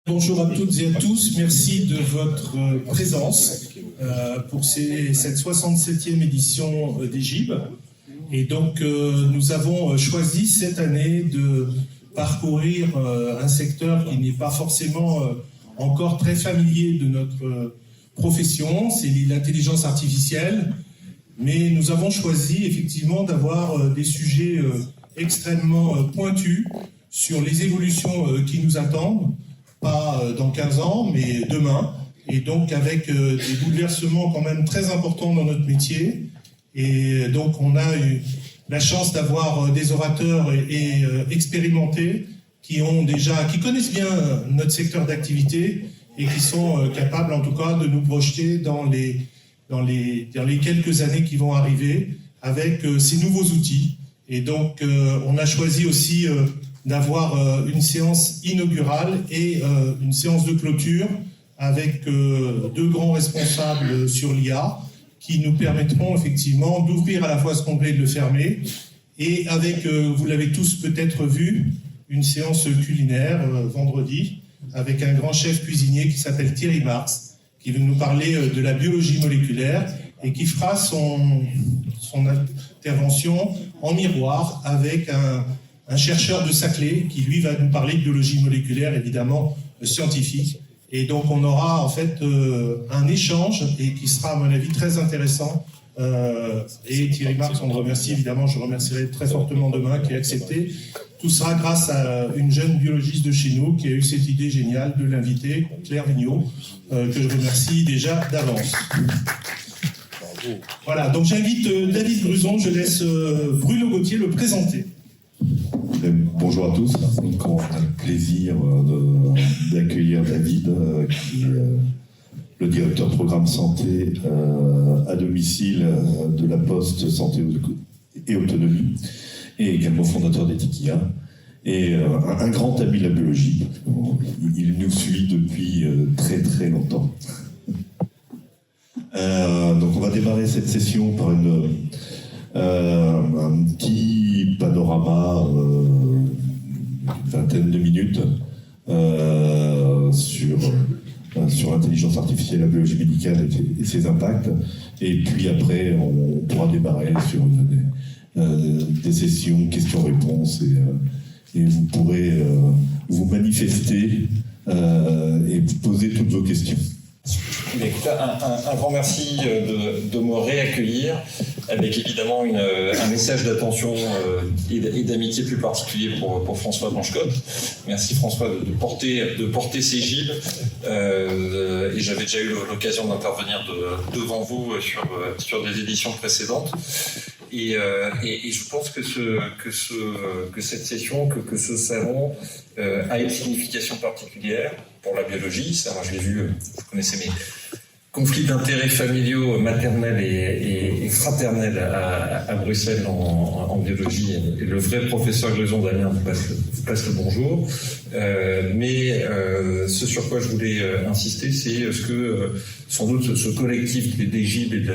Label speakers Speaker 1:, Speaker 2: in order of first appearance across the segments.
Speaker 1: Bonjour à toutes et à tous, merci de votre présence pour cette 67e édition des GIB. Et donc nous avons choisi cette année de parcourir un secteur qui n'est pas forcément encore très familier de notre profession, c'est l'intelligence artificielle. Mais nous avons choisi effectivement d'avoir des sujets extrêmement pointus sur les évolutions qui nous attendent. Pas dans 15 ans, mais demain, et donc avec des bouleversements quand même très importants dans notre métier. Et donc on a eu la chance d'avoir des orateurs expérimentés qui connaissent bien notre secteur d'activité et qui sont capables en tout cas de nous projeter dans les quelques années qui vont arriver avec ces nouveaux outils. Et donc on a choisi aussi d'avoir une séance inaugurale et une séance de clôture avec deux grands responsables sur l'IA qui nous permettront effectivement d'ouvrir à la fois ce congrès et de le fermer, et avec, vous l'avez tous peut-être vu, une séance culinaire vendredi avec un grand chef cuisinier qui s'appelle Thierry Marx, qui veut nous parler de la biologie moléculaire et qui fera son intervention en miroir avec un chercheur de Saclay qui, lui, va nous parler de biologie moléculaire, évidemment, scientifique. Et donc, on aura, en fait, un échange et qui sera, à mon avis, très intéressant. Et Thierry Marx, on le remercie, évidemment, je remercierai très fortement demain, qui a accepté. Tout sera grâce à une jeune biologiste de chez nous qui a eu cette idée géniale de l'inviter, Claire Vigneault, que je remercie déjà d'avance. Voilà, donc j'invite David Gruson, je laisse Bruno Gauthier le présenter.
Speaker 2: Bonjour à tous, donc on a le plaisir d'accueillir David, qui est le directeur programme santé à domicile de la Poste Santé et Autonomie, et également fondateur d'Etikia, et un grand ami de la biologie. Il nous suit depuis très très longtemps. Donc on va démarrer cette session par un petit panorama, une vingtaine de minutes, sur l'intelligence artificielle, la biologie médicale et ses impacts. Et puis après, on pourra démarrer sur des sessions questions-réponses, et vous pourrez vous manifester et poser toutes vos questions.
Speaker 3: Un grand merci de me réaccueillir, avec évidemment un message d'attention et d'amitié plus particulier pour François Blanchecotte. Merci François de porter ces GIB. Et j'avais déjà eu l'occasion d'intervenir devant vous sur des éditions précédentes. Et je pense que cette session, que ce salon a une signification particulière pour la biologie. Ça, moi, je l'ai vu, vous connaissez mes conflits d'intérêts familiaux, maternels et fraternels à Bruxelles en biologie. Et le vrai professeur Gruson Damien vous passe le bonjour. Mais ce sur quoi je voulais insister, c'est ce que sans doute ce collectif des GIB et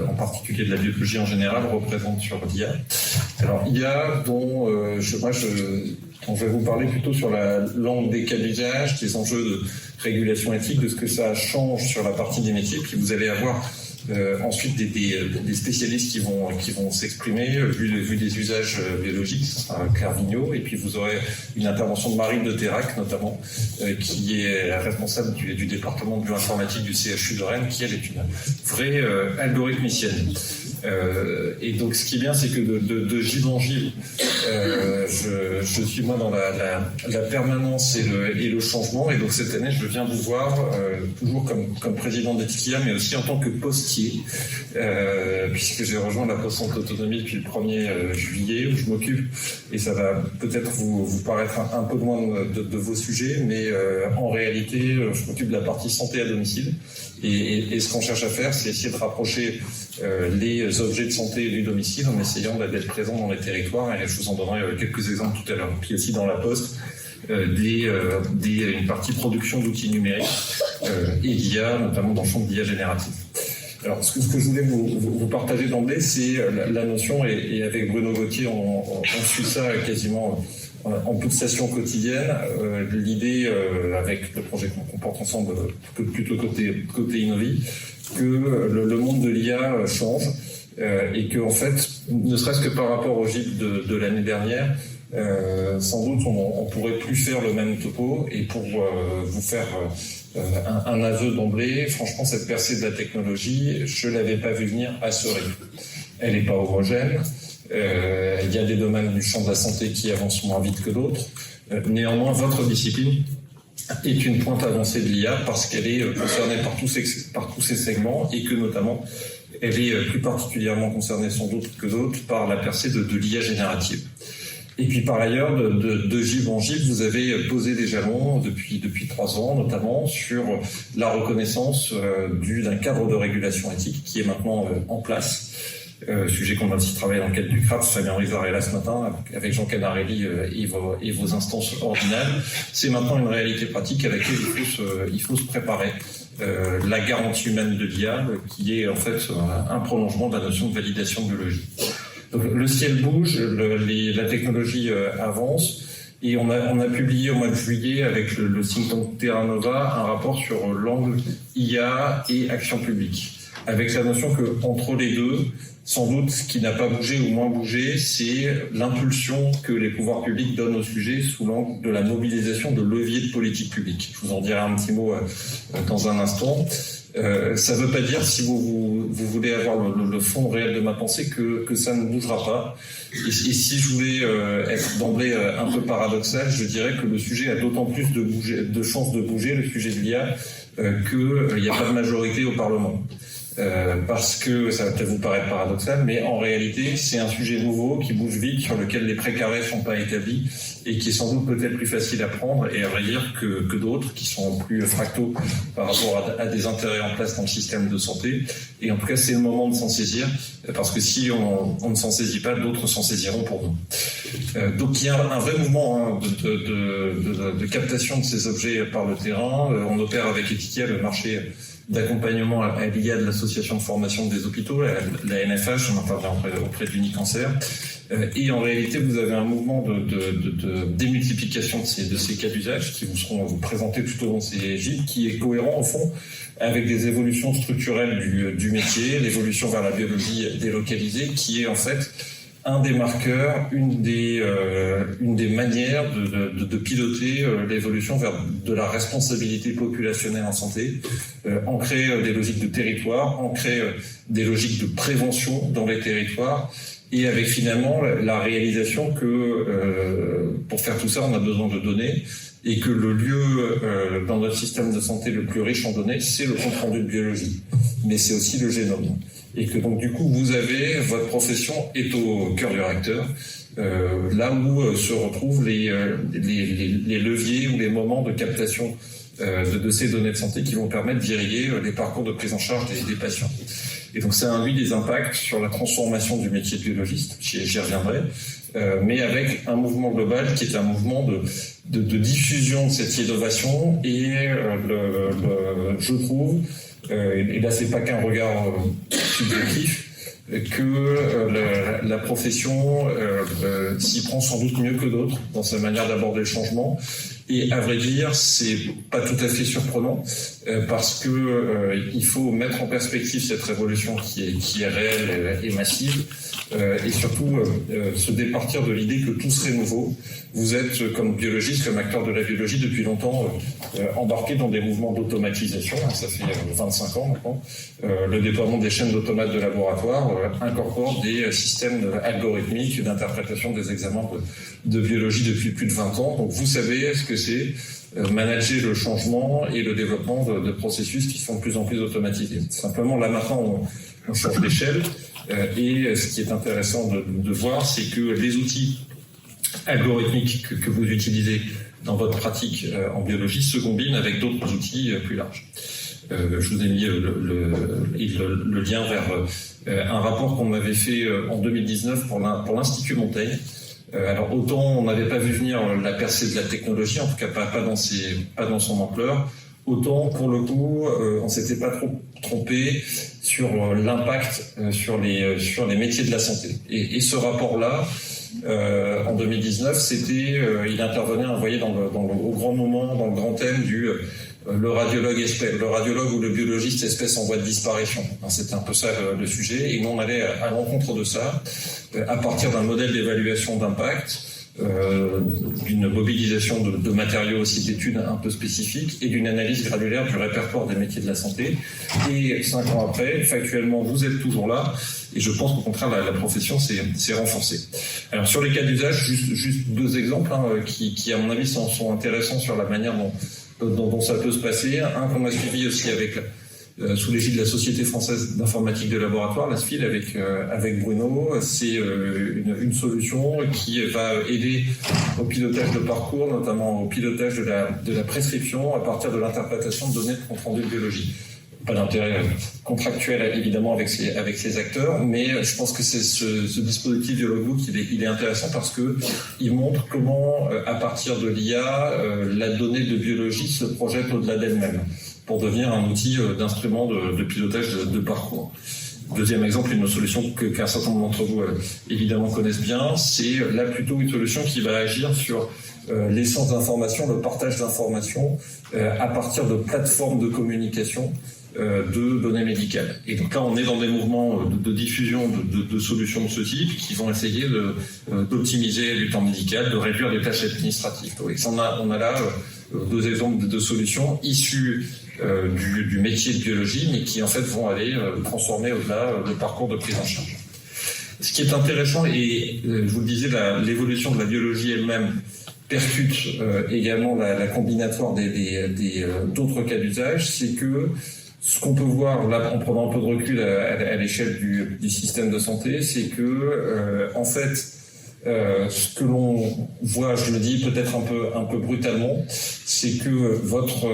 Speaker 3: en particulier de la biologie en général représente sur l'IA. Alors IA dont je vais vous parler plutôt sur la langue des cas d'usage, des enjeux de régulation éthique, de ce que ça change sur la partie des métiers. Puis vous allez avoir ensuite des spécialistes qui vont s'exprimer, vu des usages biologiques, ce sera Claire Vigneault, et puis vous aurez une intervention de Marine de Terrac notamment, qui est responsable du département de bioinformatique du CHU de Rennes, qui elle est une vraie algorithmicienne. Et donc ce qui est bien, c'est que de gib en gib, je suis moi dans la permanence et le changement. Et donc cette année, je viens vous voir toujours comme président d'Etikia, mais aussi en tant que postier, puisque j'ai rejoint la Poste Santé Autonomie depuis le 1er juillet, où je m'occupe, et ça va peut-être vous paraître un peu loin de vos sujets, mais en réalité, je m'occupe de la partie santé à domicile. Et ce qu'on cherche à faire, c'est essayer de rapprocher les objets de santé du domicile en essayant d'être présent dans les territoires, et je vous en donnerai quelques exemples tout à l'heure. Puis aussi dans la Poste, une partie production d'outils numériques et l'IA, notamment dans le champ de l'IA générative. Alors, ce que je voulais vous partager d'emblée, c'est la notion, et avec Bruno Gauthier, on suit ça quasiment en toute station quotidienne. L'idée, avec le projet qu'on porte ensemble, plutôt côté Innovi, que le monde de l'IA change, et que, en fait, ne serait-ce que par rapport au GIP de l'année dernière, sans doute on pourrait plus faire le même topo. Et pour vous faire un aveu d'emblée, franchement, cette percée de la technologie, je l'avais pas vu venir à ce rythme. Elle n'est pas homogène. Il y a des domaines du champ de la santé qui avancent moins vite que d'autres. Néanmoins, votre discipline est une pointe avancée de l'IA parce qu'elle est concernée par tous ces segments, et que notamment elle est plus particulièrement concernée sans doute que d'autres par la percée de l'IA générative. Et puis par ailleurs, de GIB en GIB, vous avez posé des jalons depuis 3 ans, notamment sur la reconnaissance d'un cadre de régulation éthique qui est maintenant en place. Sujet qu'on a aussi travaillé dans le cadre du CRAPS, Fabien Rizarella ce matin, avec Jean Canarelli et vos instances ordinales. C'est maintenant une réalité pratique à laquelle il faut se préparer. La garantie humaine de l'IA, qui est en fait un prolongement de la notion de validation biologique. Donc, le ciel bouge, la technologie avance, et on a publié au mois de juillet avec le think tank Terra Nova un rapport sur l'angle IA et action publique, avec la notion que entre les deux, sans doute, ce qui n'a pas bougé ou moins bougé, c'est l'impulsion que les pouvoirs publics donnent au sujet sous l'angle de la mobilisation de leviers de politique publique. Je vous en dirai un petit mot dans un instant. Ça ne veut pas dire, si vous voulez avoir le fond réel de ma pensée, que ça ne bougera pas. Et si je voulais être d'emblée un peu paradoxal, je dirais que le sujet a d'autant plus de chances de bouger, le sujet de l'IA, qu'il n'y a pas de majorité au Parlement. Parce que ça va peut-être vous paraître paradoxal, mais en réalité, c'est un sujet nouveau qui bouge vite, sur lequel les précarés ne sont pas établis, et qui est sans doute peut-être plus facile à prendre et à vrai dire que d'autres, qui sont plus fractaux par rapport à des intérêts en place dans le système de santé. Et en tout cas, c'est le moment de s'en saisir, parce que si on ne s'en saisit pas, d'autres s'en saisiront pour nous. Donc il y a un vrai mouvement de captation de ces objets par le terrain. On opère avec Etikia le marché d'accompagnement à l'IA de l'association de formation des hôpitaux, la NFH, on intervient auprès d'Unicancer. Et en réalité, vous avez un mouvement de démultiplication de ces cas d'usage qui vous seront présentés tout au long de ces GIP, qui est cohérent au fond avec des évolutions structurelles du métier, l'évolution vers la biologie délocalisée, qui est en fait un des marqueurs, une des manières de piloter l'évolution vers de la responsabilité populationnelle en santé, ancrer des logiques de territoire, ancrer des logiques de prévention dans les territoires, et avec finalement la réalisation que pour faire tout ça, on a besoin de données, et que le lieu dans notre système de santé le plus riche en données, c'est le compte-rendu de biologie, mais c'est aussi le génome. Et que donc du coup, votre profession est au cœur du réacteur, là où se retrouvent les leviers ou les moments de captation de ces données de santé qui vont permettre d'irriguer les parcours de prise en charge des patients. Et donc ça induit des impacts sur la transformation du métier de biologiste, j'y reviendrai, mais avec un mouvement global qui est un mouvement de diffusion de cette innovation, et je trouve, et là c'est pas qu'un regard subjectif, que la profession s'y prend sans doute mieux que d'autres dans sa manière d'aborder le changement. Et à vrai dire, c'est pas tout à fait surprenant, parce que il faut mettre en perspective cette révolution qui est réelle et massive, et surtout se départir de l'idée que tout serait nouveau. Vous êtes, comme biologiste, comme acteur de la biologie depuis longtemps, embarqué dans des mouvements d'automatisation. Ça fait 25 ans maintenant. Le déploiement des chaînes d'automates de laboratoire incorpore des systèmes algorithmiques d'interprétation des examens de biologie depuis plus de 20 ans. Donc vous savez ce que c'est manager le changement et le développement de processus qui sont de plus en plus automatisés. Simplement, là maintenant, on change d'échelle. Et ce qui est intéressant de voir, c'est que les outils algorithmiques que vous utilisez dans votre pratique en biologie se combinent avec d'autres outils plus larges. Je vous ai mis le lien vers un rapport qu'on avait fait en 2019 pour l'Institut Montaigne. Alors autant on n'avait pas vu venir la percée de la technologie, en tout cas pas dans son ampleur, autant pour le coup, on s'était pas trop trompé sur l'impact sur les métiers de la santé. Et ce rapport-là, en 2019, il intervenait, vous voyez, au grand moment, dans le grand thème du le radiologue ou le biologiste espèce en voie de disparition. C'était un peu ça le sujet, et nous on allait à l'encontre de ça, à partir d'un modèle d'évaluation d'impact, d'une mobilisation de matériaux aussi d'études un peu spécifiques et d'une analyse granulaire du répertoire des métiers de la santé. Et 5 ans après, factuellement, vous êtes toujours là, et je pense qu'au contraire, la profession s'est renforcée. Alors sur les cas d'usage, juste 2 exemples qui à mon avis sont intéressants sur la manière dont ça peut se passer. Un qu'on a suivi aussi sous l'égide de la Société française d'informatique de laboratoire, la SFIL, avec Bruno. C'est une solution qui va aider au pilotage de parcours, notamment au pilotage de la prescription à partir de l'interprétation de données de compte rendu de biologie. Pas d'intérêt contractuel évidemment avec ces acteurs, mais je pense que ce dispositif de logbook il est intéressant parce que il montre comment à partir de l'IA la donnée de biologie se projette au-delà d'elle-même pour devenir un outil d'instrument de pilotage de parcours. Deuxième exemple, une solution qu'un certain nombre d'entre vous évidemment connaissent bien, c'est là plutôt une solution qui va agir sur l'essence d'information, le partage d'informations à partir de plateformes de communication de données médicales. Et donc là, on est dans des mouvements de diffusion de solutions de ce type qui vont essayer d'optimiser le temps médical, de réduire les tâches administratives. Et on a là 2 exemples de solutions issues du métier de biologie, mais qui en fait vont aller transformer au-delà le parcours de prise en charge. Ce qui est intéressant, et je vous le disais, l'évolution de la biologie elle-même percute également la combinatoire d'autres cas d'usage, c'est que ce qu'on peut voir, là, en prenant un peu de recul à l'échelle du système de santé, c'est que, en fait, ce que l'on voit, je le dis peut-être un peu brutalement, c'est que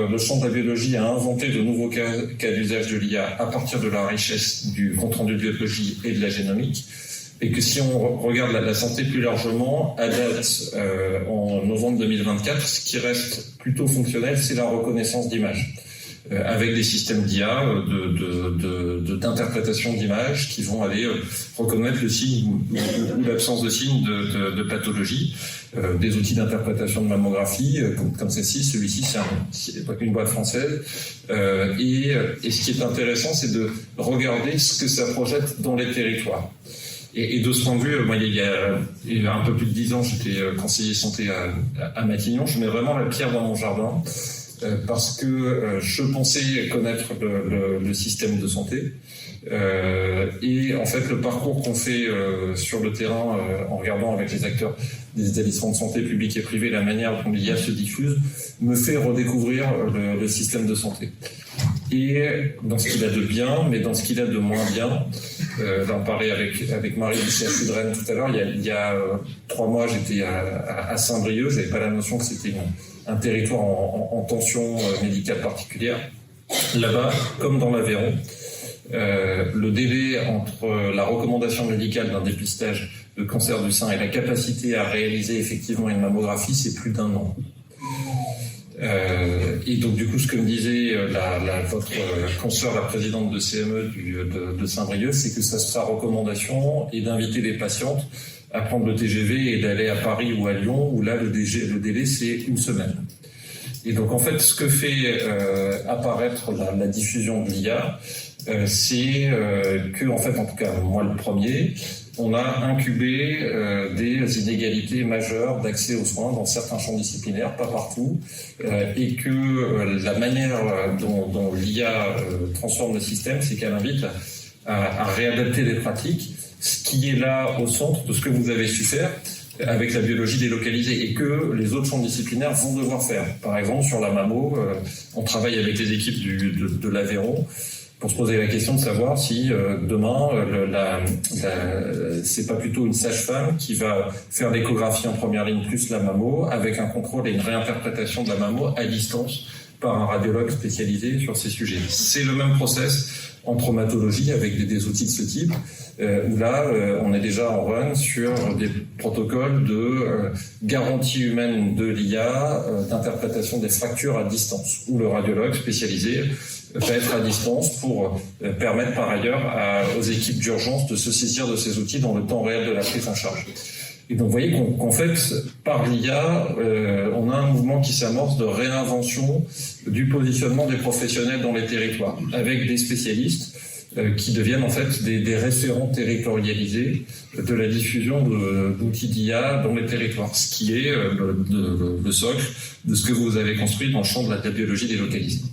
Speaker 3: le champ de la biologie a inventé de nouveaux cas d'usage de l'IA à partir de la richesse du compte-rendu de biologie et de la génomique, et que si on regarde la santé plus largement, à date, en novembre 2024, ce qui reste plutôt fonctionnel, c'est la reconnaissance d'images. Avec des systèmes d'IA, d'interprétation d'images qui vont aller reconnaître le signe ou l'absence de signe de pathologie. Des outils d'interprétation de mammographie, comme celle-ci, celui-ci c'est une boîte française. Et ce qui est intéressant, c'est de regarder ce que ça projette dans les territoires. Et de ce point de vue, moi, il y a un peu plus de 10 ans, j'étais conseiller santé à Matignon. Je mets vraiment la pierre dans mon jardin. Parce que je pensais connaître le système de santé et en fait le parcours qu'on fait sur le terrain en regardant avec les acteurs des établissements de santé publics et privés la manière dont l'IA se diffuse me fait redécouvrir le système de santé. Et dans ce qu'il a de bien, mais dans ce qu'il a de moins bien, d'en parler avec Marie du CHU de Rennes tout à l'heure, il y a 3 mois j'étais à Saint-Brieuc, j'avais pas la notion que c'était un territoire en tension médicale particulière. Là-bas, comme dans l'Aveyron, le délai entre la recommandation médicale d'un dépistage de cancer du sein et la capacité à réaliser effectivement une mammographie, c'est plus d'1 an. Et donc du coup, ce que me disait votre consoeur, la présidente de CME de Saint-Brieuc, c'est que sa recommandation est d'inviter les patientes à prendre le TGV et d'aller à Paris ou à Lyon, où là, le délai, c'est 1 semaine. Et donc, en fait, ce que fait apparaître la diffusion de l'IA, c'est que, en fait, en tout cas, moi le premier, on a incubé des inégalités majeures d'accès aux soins dans certains champs disciplinaires, pas partout, et que la manière dont l'IA transforme le système, c'est qu'elle invite à réadapter les pratiques, ce qui est là au centre de ce que vous avez su faire avec la biologie délocalisée et que les autres champs disciplinaires vont devoir faire. Par exemple, sur la mammo, on travaille avec les équipes de l'Aveyron pour se poser la question de savoir si demain, c'est pas plutôt une sage-femme qui va faire l'échographie en première ligne plus la mammo avec un contrôle et une réinterprétation de la mammo à distance par un radiologue spécialisé sur ces sujets. C'est le même process en traumatologie avec des outils de ce type, où là, on est déjà en run sur des protocoles de garantie humaine de l'IA, d'interprétation des fractures à distance, où le radiologue spécialisé va être à distance pour permettre par ailleurs aux équipes d'urgence de se saisir de ces outils dans le temps réel de la prise en charge. Et donc vous voyez qu'en fait, par l'IA, on a un mouvement qui s'amorce de réinvention du positionnement des professionnels dans les territoires, avec des spécialistes qui deviennent en fait des référents territorialisés de la diffusion d'outils d'IA dans les territoires, ce qui est le socle de ce que vous avez construit dans le champ de la biologie des localismes.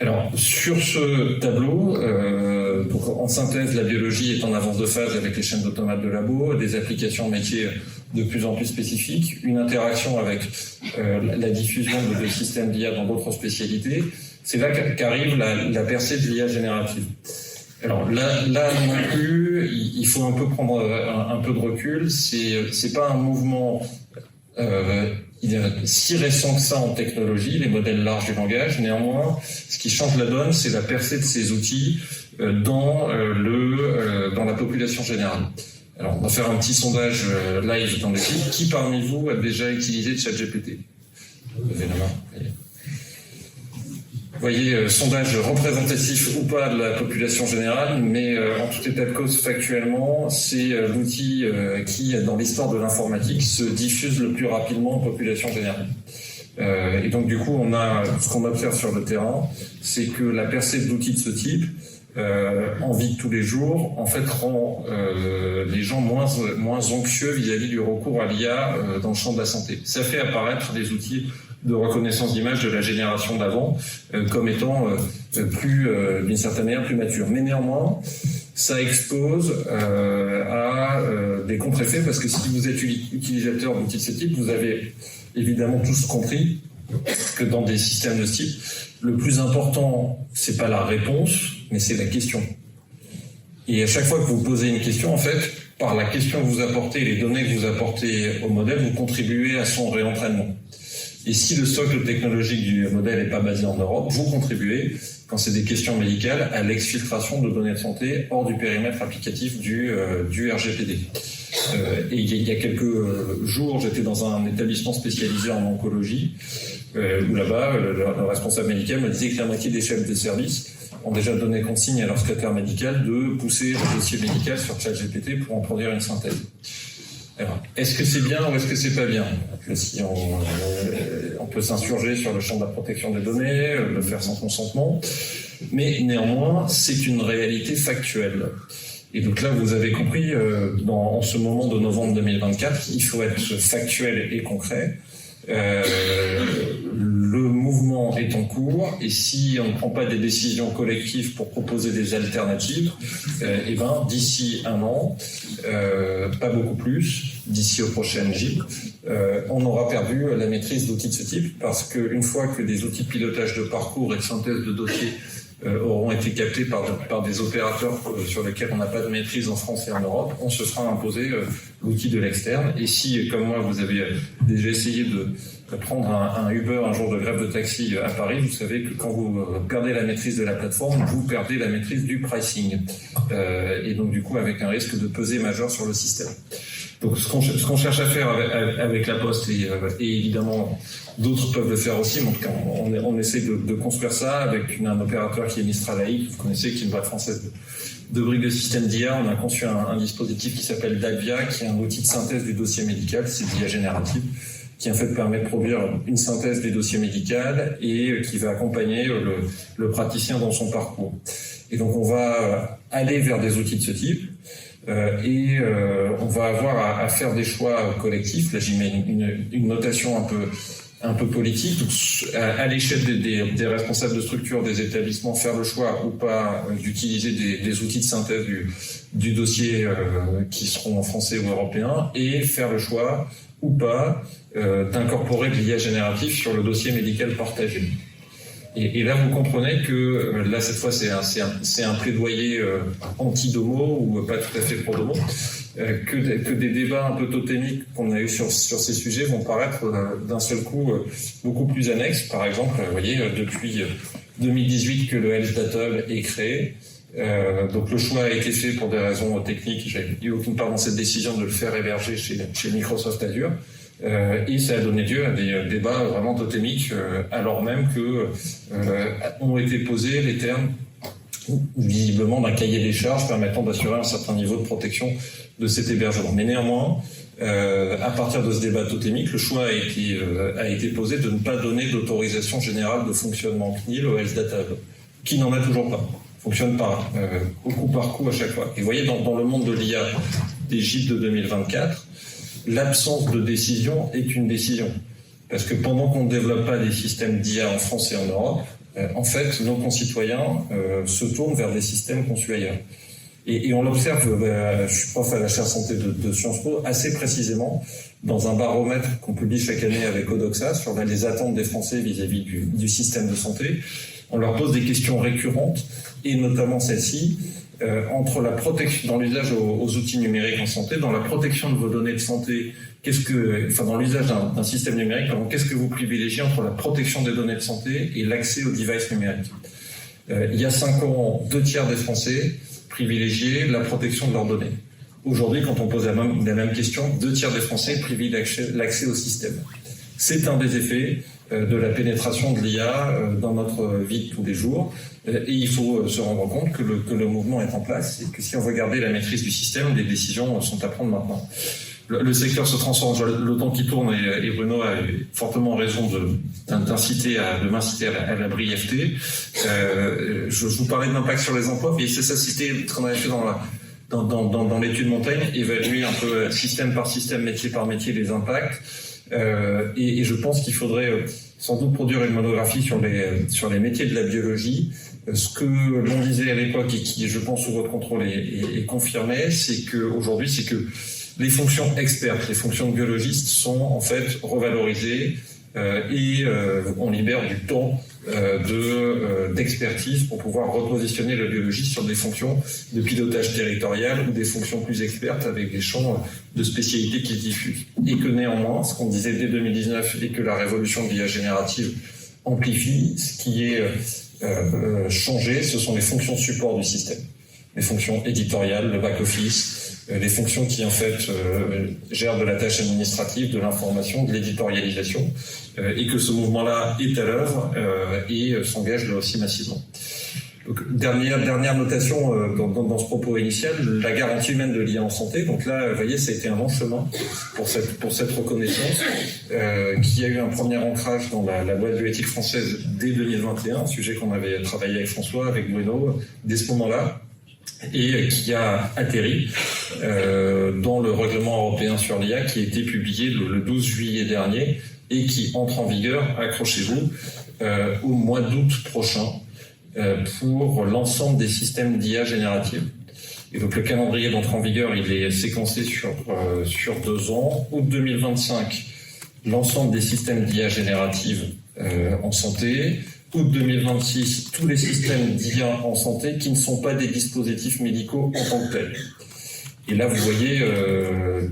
Speaker 3: Alors, sur ce tableau, donc en synthèse, la biologie est en avance de phase avec les chaînes d'automates de labo, des applications métiers de plus en plus spécifiques, une interaction avec la diffusion de systèmes d'IA dans d'autres spécialités. C'est là qu'arrive la percée de l'IA générative. Alors là non plus, il faut un peu prendre un peu de recul. C'est pas un mouvement si récent que ça en technologie, les modèles larges du langage. Néanmoins, ce qui change la donne, c'est la percée de ces outils dans la population générale. Alors, on va faire un petit sondage live dans l'équipe. Qui parmi vous a déjà utilisé ChatGPT? Levez la main. Vous voyez, sondage représentatif ou pas de la population générale, mais en tout état de cause, factuellement, c'est l'outil qui, dans l'histoire de l'informatique, se diffuse le plus rapidement en population générale. Et donc, du coup, ce qu'on observe sur le terrain, c'est que la percée d'outils de ce type, en vie de tous les jours, en fait, rend les gens moins anxieux vis-à-vis du recours à l'IA dans le champ de la santé. Ça fait apparaître des outils de reconnaissance d'image de la génération d'avant comme étant d'une certaine manière plus mature. Mais néanmoins, ça expose à des contre-effets, parce que si vous êtes utilisateur d'outils de ce type, vous avez évidemment tous compris que dans des systèmes de ce type, le plus important, c'est pas la réponse, mais c'est la question. Et à chaque fois que vous posez une question, en fait, par la question que vous apportez, les données que vous apportez au modèle, vous contribuez à son réentraînement. Et si le socle technologique du modèle n'est pas basé en Europe, vous contribuez, quand c'est des questions médicales, à l'exfiltration de données de santé hors du périmètre applicatif du RGPD. Et il y a quelques jours, j'étais dans un établissement spécialisé en oncologie, où là-bas, le responsable médical me disait que la moitié des chefs de service ont déjà donné consigne à leur secrétaire médical de pousser le dossier médical sur ChatGPT pour en produire une synthèse. Alors, est-ce que c'est bien ou est-ce que c'est pas bien? Si on peut s'insurger sur le champ de la protection des données, le faire sans consentement, mais néanmoins, c'est une réalité factuelle. Et donc là, vous avez compris, en ce moment de novembre 2024, il faut être factuel et concret. Le mouvement est en cours, et si on ne prend pas des décisions collectives pour proposer des alternatives, d'ici un an, pas beaucoup plus, d'ici aux prochaines JIP, on aura perdu la maîtrise d'outils de ce type, parce qu'une fois que des outils de pilotage de parcours et de synthèse de dossiers auront été captés par des opérateurs sur lesquels on n'a pas de maîtrise en France et en Europe, on se fera imposer l'outil de l'externe. Et si, comme moi, vous avez déjà essayé de prendre un Uber un jour de grève de taxi à Paris, vous savez que quand vous perdez la maîtrise de la plateforme, vous perdez la maîtrise du pricing. Et donc, du coup, avec un risque de pesée majeur sur le système. Donc, ce qu'on cherche à faire avec la Poste, et évidemment, d'autres peuvent le faire aussi, mais en tout cas, on essaie de construire ça avec un opérateur qui est Mistral AI, que vous connaissez, qui est une boîte française de briques de système d'IA. On a conçu un dispositif qui s'appelle Davia, qui est un outil de synthèse du dossier médical, c'est de l'IA générative, qui en fait permet de produire une synthèse du dossier médical et qui va accompagner le praticien dans son parcours. Et donc, on va aller vers des outils de ce type. On va avoir à faire des choix collectifs. Là, j'y mets une notation un peu politique. Donc, à l'échelle des responsables de structure des établissements, faire le choix ou pas d'utiliser des outils de synthèse du dossier qui seront en français ou européen, et faire le choix ou pas d'incorporer de l'IA générative sur le dossier médical partagé. Et là, vous comprenez que, là, cette fois, c'est un plaidoyer anti-domo ou pas tout à fait pro-domo. que des débats un peu totémiques qu'on a eu sur ces sujets vont paraître d'un seul coup beaucoup plus annexes. Par exemple, vous voyez, depuis 2018 que le Health Data Hub est créé. Donc le choix a été fait pour des raisons techniques. J'ai eu aucune part dans cette décision de le faire héberger chez Microsoft Azure. Et ça a donné lieu à des débats vraiment totémiques, alors même que ont été posés les termes visiblement d'un cahier des charges permettant d'assurer un certain niveau de protection de cet hébergement. Mais néanmoins, à partir de ce débat totémique, le choix a été posé de ne pas donner d'autorisation générale de fonctionnement CNIL au Health Data Hub, qui n'en a toujours pas. Fonctionne par coup par coup à chaque fois. Et vous voyez, dans le monde de l'IA des GIP de 2024, l'absence de décision est une décision. Parce que pendant qu'on ne développe pas des systèmes d'IA en France et en Europe, en fait, nos concitoyens se tournent vers des systèmes conçus ailleurs. Et on l'observe, je suis prof à la chaire santé de Sciences Po, assez précisément dans un baromètre qu'on publie chaque année avec Odoxa sur les attentes des Français vis-à-vis du système de santé. On leur pose des questions récurrentes, et notamment celle-ci, entre la protection, dans l'usage aux outils numériques en santé, dans la protection de vos données de santé, dans l'usage d'un système numérique, qu'est-ce que vous privilégiez entre la protection des données de santé et l'accès aux devices numériques? Il y a 5 ans, 2/3 des Français privilégiaient la protection de leurs données. Aujourd'hui, quand on pose la même question, 2/3 des Français privilégient l'accès au système. C'est un des effets de la pénétration de l'IA dans notre vie de tous les jours. Et il faut se rendre compte que le mouvement est en place et que si on veut garder la maîtrise du système, les décisions sont à prendre maintenant. Le secteur se transforme, le temps qui tourne, et Bruno a eu fortement raison de m'inciter à la brièveté. Je vous parlais de l'impact sur les emplois, mais c'est ça, c'était ce qu'on avait fait dans l'étude Montaigne, évaluer un peu système par système, métier par métier, les impacts. Et je pense qu'il faudrait sans doute produire une monographie sur les métiers de la biologie. Ce que l'on disait à l'époque et qui, je pense, sous votre contrôle est confirmé, c'est que les fonctions expertes, les fonctions de biologistes sont en fait revalorisées et on libère du temps d'expertise pour pouvoir repositionner le biologiste sur des fonctions de pilotage territorial ou des fonctions plus expertes avec des champs de spécialité qui se diffusent. Et que néanmoins, ce qu'on disait dès 2019 et que la révolution de l'IA générative amplifie, ce qui est changé, ce sont les fonctions support du système. Les fonctions éditoriales, le back-office, les fonctions qui en fait gèrent de la tâche administrative, de l'information, de l'éditorialisation, et que ce mouvement-là est à l'œuvre et s'engage là aussi massivement. Donc, dernière notation dans ce propos initial, la garantie humaine de l'IA en santé. Donc là, vous voyez, ça a été un long chemin pour cette reconnaissance qui a eu un premier ancrage dans la loi de bioéthique française dès 2021, un sujet qu'on avait travaillé avec François, avec Bruno, dès ce moment-là, et qui a atterri dans le règlement européen sur l'IA qui a été publié le 12 juillet dernier et qui entre en vigueur, accrochez-vous, au mois d'août prochain pour l'ensemble des systèmes d'IA générative. Et donc le calendrier d'entrée en vigueur, il est séquencé sur 2 ans. Août 2025, l'ensemble des systèmes d'IA générative en santé. Août 2026, tous les systèmes d'IA en santé qui ne sont pas des dispositifs médicaux en tant que tels. Et là, vous voyez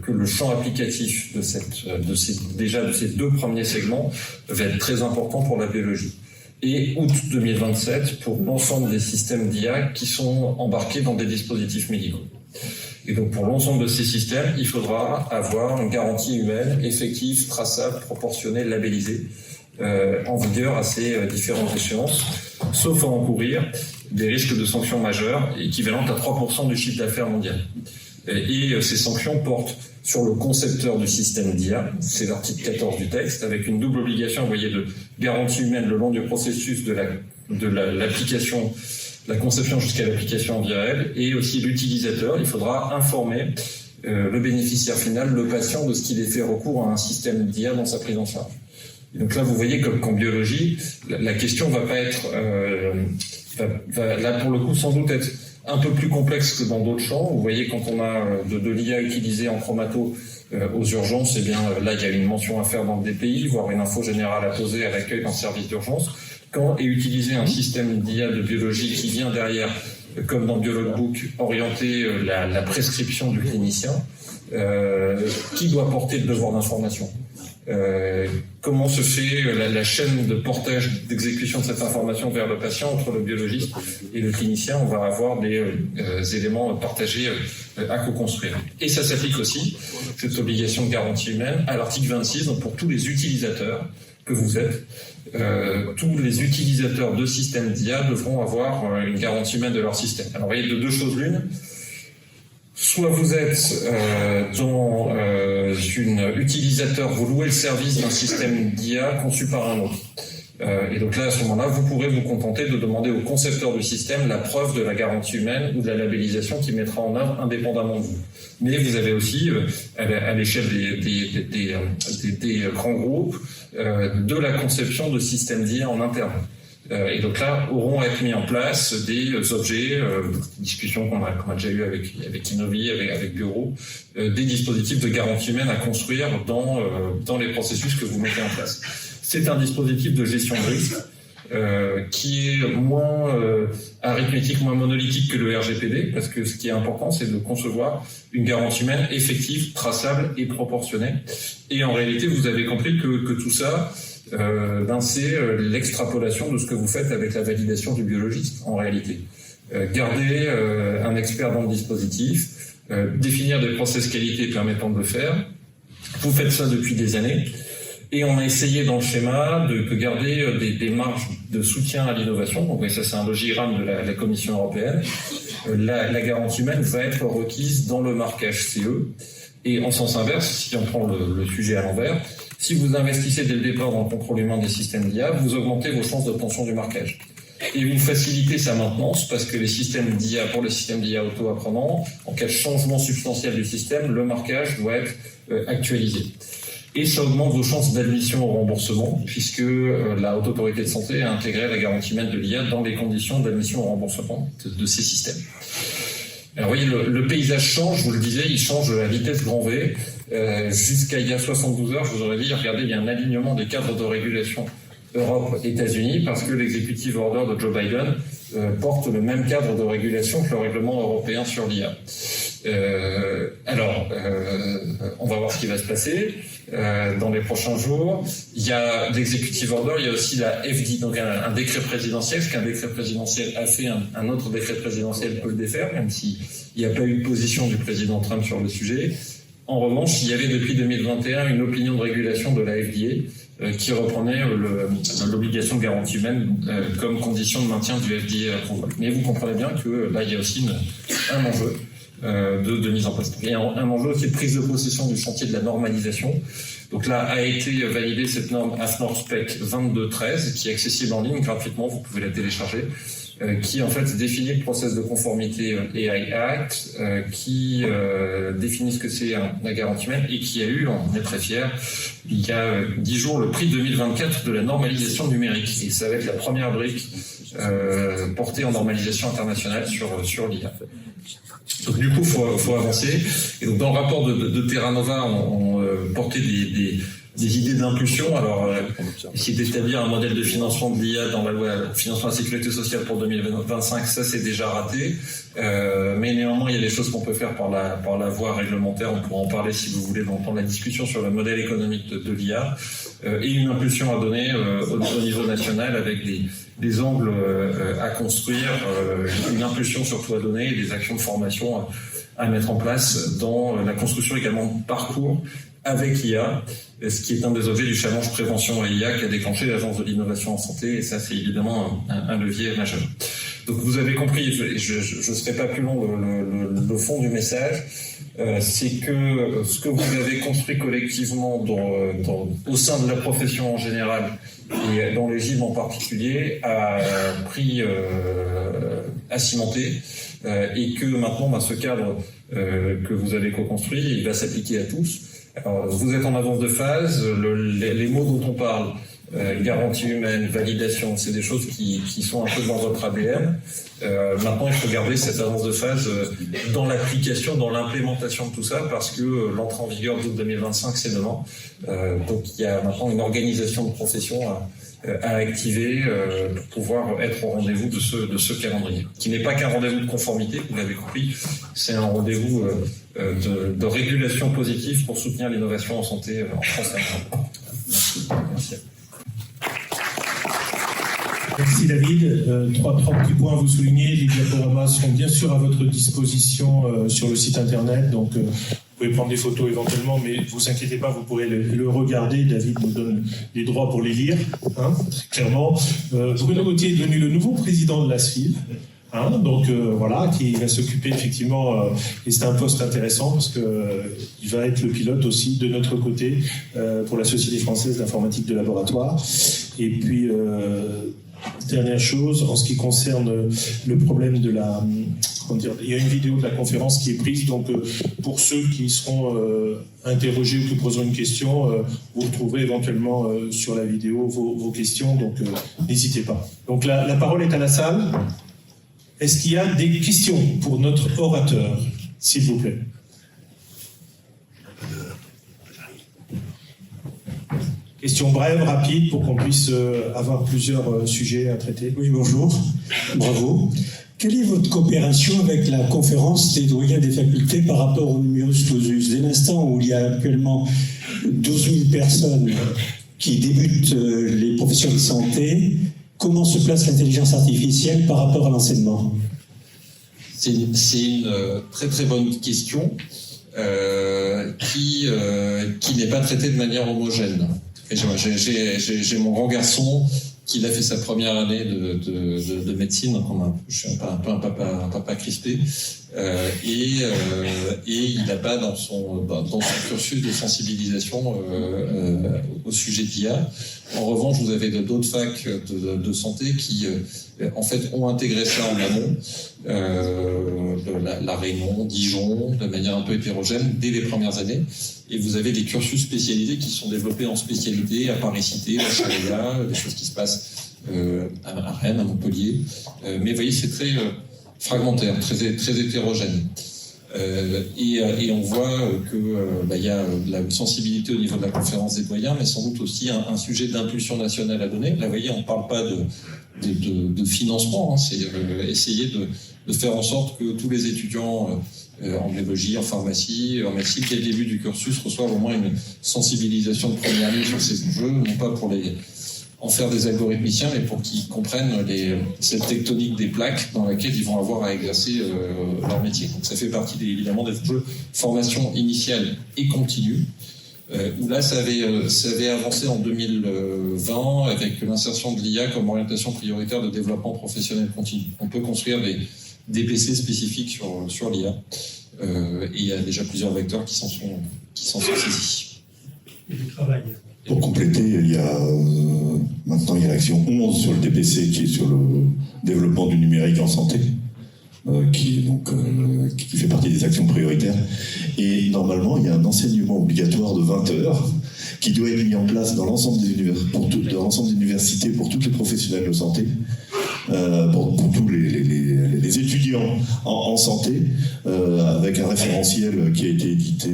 Speaker 3: que le champ applicatif de ces 2 premiers segments va être très important pour la biologie. Et août 2027 pour l'ensemble des systèmes d'IA qui sont embarqués dans des dispositifs médicaux. Et donc pour l'ensemble de ces systèmes, il faudra avoir une garantie humaine, effective, traçable, proportionnée, labellisée, en vigueur à ces différentes échéances, sauf à encourir des risques de sanctions majeures équivalentes à 3% du chiffre d'affaires mondial. Et ces sanctions portent sur le concepteur du système d'IA, c'est l'article 14 du texte, avec une double obligation, vous voyez, de garantie humaine le long du processus de l'application, la conception jusqu'à l'application en vie réelle, et aussi l'utilisateur. Il faudra informer le bénéficiaire final, le patient, de ce qu'il ait fait recours à un système d'IA dans sa prise en charge. Et donc là, vous voyez qu'en biologie, la question va pas être, là pour le coup, sans doute être un peu plus complexe que dans d'autres champs. Vous voyez, quand on a de l'IA utilisée en chromato aux urgences, eh bien là, il y a une mention à faire dans le DPI, voire une info générale à poser à l'accueil d'un service d'urgence. Quand est utilisé un système d'IA de biologie qui vient derrière comme dans le biologbook, orienter la prescription du clinicien. Qui doit porter le devoir d'information? Comment se fait la chaîne de portage, d'exécution de cette information vers le patient entre le biologiste et le clinicien? On va avoir des éléments partagés à co-construire. Et ça s'applique aussi, cette obligation de garantie humaine, à l'article 26, donc pour tous les utilisateurs que vous êtes. Tous les utilisateurs de systèmes d'IA devront avoir une garantie humaine de leur système. Alors, vous voyez, de deux choses l'une. Soit vous êtes dans une utilisateur, vous louez le service d'un système d'IA conçu par un autre. Et donc là, à ce moment-là, vous pourrez vous contenter de demander au concepteur du système la preuve de la garantie humaine ou de la labellisation qu'il mettra en œuvre indépendamment de vous. Mais vous avez aussi, à l'échelle des grands groupes, de la conception de systèmes d'IA en interne. Et donc là, auront à être mis en place des objets, discussions qu'on a déjà eues avec Innovi, avec Bureau, des dispositifs de garantie humaine à construire dans les processus que vous mettez en place. C'est un dispositif de gestion de risque qui est moins arithmétique, moins monolithique que le RGPD, parce que ce qui est important, c'est de concevoir une garantie humaine effective, traçable et proportionnée. Et en réalité, vous avez compris que tout ça, c'est l'extrapolation de ce que vous faites avec la validation du biologiste, en réalité. Garder un expert dans le dispositif, définir des process qualité permettant de le faire. Vous faites ça depuis des années. Et on a essayé dans le schéma de garder des marges de soutien à l'innovation. Donc ça, c'est un logigramme de la Commission européenne. La garantie humaine va être requise dans le marquage CE. Et en sens inverse, si on prend le sujet à l'envers, si vous investissez dès le départ dans le contrôle humain des systèmes d'IA, vous augmentez vos chances d'obtention du marquage. Et vous facilitez sa maintenance parce que les systèmes d'IA, pour les systèmes d'IA auto-apprenants, en cas de changement substantiel du système, le marquage doit être actualisé. Et ça augmente vos chances d'admission au remboursement, puisque la Haute Autorité de Santé a intégré la garantie humaine de l'IA dans les conditions d'admission au remboursement de ces systèmes. Alors, vous voyez, le paysage change, je vous le disais, il change à vitesse grand V. Jusqu'à il y a 72 heures, je vous aurais dit, regardez, il y a un alignement des cadres de régulation Europe-États-Unis, parce que l'executive order de Joe Biden porte le même cadre de régulation que le règlement européen sur l'IA. On va voir ce qui va se passer dans les prochains jours. Il y a l'executive order, il y a aussi la FD, donc un décret présidentiel. Ce qu'un décret présidentiel a fait, un autre décret présidentiel peut le défaire, même s'il n'y a pas eu de position du président Trump sur le sujet. En revanche, il y avait depuis 2021 une opinion de régulation de la FDA qui reprenait l'obligation de garantie humaine comme condition de maintien du FDA approval. Mais vous comprenez bien que là, il y a aussi un enjeu de mise en place. Il y a un enjeu aussi de prise de possession du chantier de la normalisation. Donc là a été validée cette norme AFNOR Spec 2213 qui est accessible en ligne gratuitement, vous pouvez la télécharger, qui en fait définit le process de conformité AI Act, qui définit ce que c'est la garantie humaine et qui a eu, on est très fiers, il y a 10 jours le prix 2024 de la normalisation numérique. Et ça va être la première brique portée en normalisation internationale sur l'IA. Donc du coup, faut avancer. Et donc dans le rapport de Terra Nova, on portait des idées d'impulsion. Alors, essayer d'établir un modèle de financement de l'IA dans la loi financement de la sécurité sociale pour 2025, ça c'est déjà raté. Mais néanmoins, il y a des choses qu'on peut faire par la voie réglementaire. On pourra en parler si vous voulez dans la discussion sur le modèle économique de l'IA. Et une impulsion à donner au niveau national avec des angles à construire, une impulsion surtout à donner et des actions de formation à mettre en place dans la construction également de parcours avec l'IA, ce qui est un des objets du challenge prévention à l'IA qu'a déclenché l'Agence de l'innovation en santé, et ça c'est évidemment un levier majeur. Donc vous avez compris, je ne serai pas plus long, le fond du message, c'est que ce que vous avez construit collectivement au sein de la profession en général et dans les GIB en particulier a pris à cimenter et que maintenant ce cadre que vous avez co-construit, il va s'appliquer à tous. Alors, vous êtes en avance de phase, les mots dont on parle, garantie humaine, validation, c'est des choses qui sont un peu dans votre ADN. Maintenant, il faut garder cette avance de phase dans l'application, dans l'implémentation de tout ça, parce que l'entrée en vigueur d'août 2025, c'est demain. Donc, il y a maintenant une organisation de profession à activer pour pouvoir être au rendez-vous de ce calendrier, qui n'est pas qu'un rendez-vous de conformité, vous l'avez compris, c'est un rendez-vous de régulation positive pour soutenir l'innovation en santé en France et en Europe. Merci.
Speaker 1: Merci David. Trois petits points à vous souligner. Les diaporamas seront bien sûr à votre disposition sur le site internet, donc vous pouvez prendre des photos éventuellement, mais ne vous inquiétez pas, vous pourrez le regarder. David nous donne les droits pour les lire, hein, très clairement. Bruno Gauthier est devenu le nouveau président de l'ASFIL. Donc voilà, qui va s'occuper effectivement, et c'est un poste intéressant parce qu'il va être le pilote aussi de notre côté pour la Société française d'informatique de laboratoire. Et puis, dernière chose, en ce qui concerne le problème de la... Comment dire, il y a une vidéo de la conférence qui est prise, donc pour ceux qui seront interrogés ou qui poseront une question, vous retrouverez éventuellement sur la vidéo vos questions, donc n'hésitez pas. Donc la parole est à la salle. Est-ce qu'il y a des questions pour notre orateur, s'il vous plaît? Question brève, rapide, pour qu'on puisse avoir plusieurs sujets à traiter.
Speaker 4: Oui, bonjour. Bravo. Quelle est votre coopération avec la conférence des doyens des facultés par rapport au numerus clausus? Dès l'instant où il y a actuellement 12 000 personnes qui débutent les professions de santé, comment se place l'intelligence artificielle par rapport à l'enseignement?
Speaker 3: C'est une très très bonne question qui n'est pas traitée de manière homogène. J'ai mon grand garçon qui a fait sa première année de médecine, donc je suis un peu un papa crispé, et il n'a pas dans son cursus de sensibilisation au sujet d'IA. En revanche, vous avez d'autres facs de santé qui en fait ont intégré ça en amont, la Réunion, Dijon, de manière un peu hétérogène dès les premières années. Et vous avez des cursus spécialisés qui sont développés en spécialité à Paris-Cité, à Chaléa, des choses qui se passent à Rennes, à Montpellier. Mais vous voyez, c'est très fragmentaire, très hétérogène. Et on voit que y a de la sensibilité au niveau de la conférence des doyens, mais sans doute aussi un sujet d'impulsion nationale à donner. Là, vous voyez, on ne parle pas de financement, hein, c'est essayer de faire en sorte que tous les étudiants en biologie, en pharmacie, en médecine, dès le début du cursus, reçoivent au moins une sensibilisation de première ligne sur ces enjeux, non pas pour en faire des algorithmiciens, mais pour qu'ils comprennent cette tectonique des plaques dans laquelle ils vont avoir à exercer leur métier. Donc ça fait partie évidemment des enjeux formation initiale et continue, où là ça avait avancé en 2020 avec l'insertion de l'IA comme orientation prioritaire de développement professionnel continu. On peut construire des PC spécifiques sur l'IA, et il y a déjà plusieurs vecteurs qui s'en sont saisis.
Speaker 2: Pour compléter, maintenant il y a l'action 11 sur le DPC qui est sur le développement du numérique en santé, qui fait partie des actions prioritaires. Et normalement, il y a un enseignement obligatoire de 20 heures qui doit être mis en place dans l'ensemble des universités, pour tous les professionnels de santé, pour tous les étudiants en santé, avec un référentiel qui a été édité.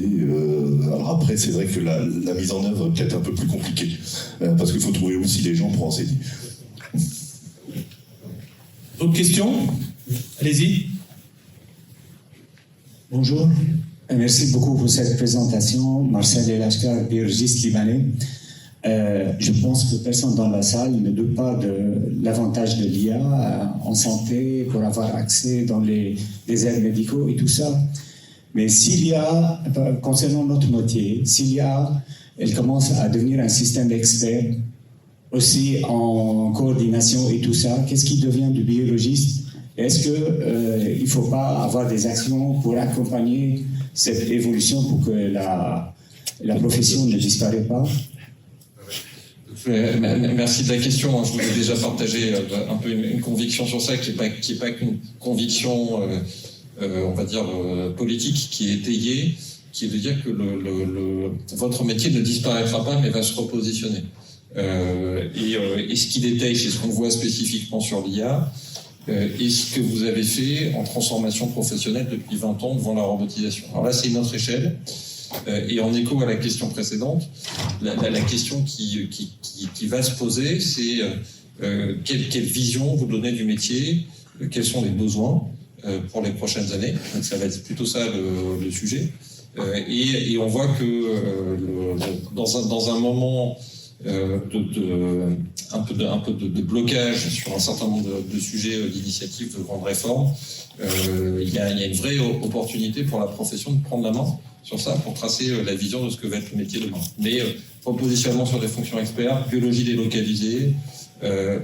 Speaker 2: Alors après, c'est vrai que la mise en œuvre est peut-être un peu plus compliquée, parce qu'il faut trouver aussi les gens pour enseigner.
Speaker 1: D'autres questions? Allez-y.
Speaker 4: Bonjour. Merci beaucoup pour cette présentation. Marcel Elashkar, biologiste libanais. Je pense que personne dans la salle ne doute pas de l'avantage de l'IA en santé pour avoir accès dans les aides médicaux et tout ça. Mais s'il y a, concernant notre métier, s'il y a, elle commence à devenir un système d'experts aussi en coordination et tout ça, qu'est-ce qui devient du biologiste? Est-ce qu'il ne faut pas avoir des actions pour accompagner cette évolution pour que la profession ne disparaisse pas?
Speaker 3: Merci de la question. Je vous ai déjà partagé un peu une conviction sur ça, qui est pas qu'une conviction, on va dire, politique, qui est étayée, qui est de dire que votre métier ne disparaîtra pas, mais va se repositionner. Et ce qui détaille, c'est ce qu'on voit spécifiquement sur l'IA, et ce que vous avez fait en transformation professionnelle depuis 20 ans devant la robotisation. Alors là, c'est une autre échelle. Et en écho à la question précédente, la question qui va se poser, c'est quelle vision vous donnez du métier, quels sont les besoins pour les prochaines années. Donc ça va être plutôt ça le sujet. Et on voit que dans un moment un peu de blocage sur un certain nombre de sujets d'initiatives de grandes réformes, il y a une vraie opportunité pour la profession de prendre la main sur ça pour tracer la vision de ce que va être le métier demain. Mais repositionnement sur des fonctions experts, biologie délocalisée.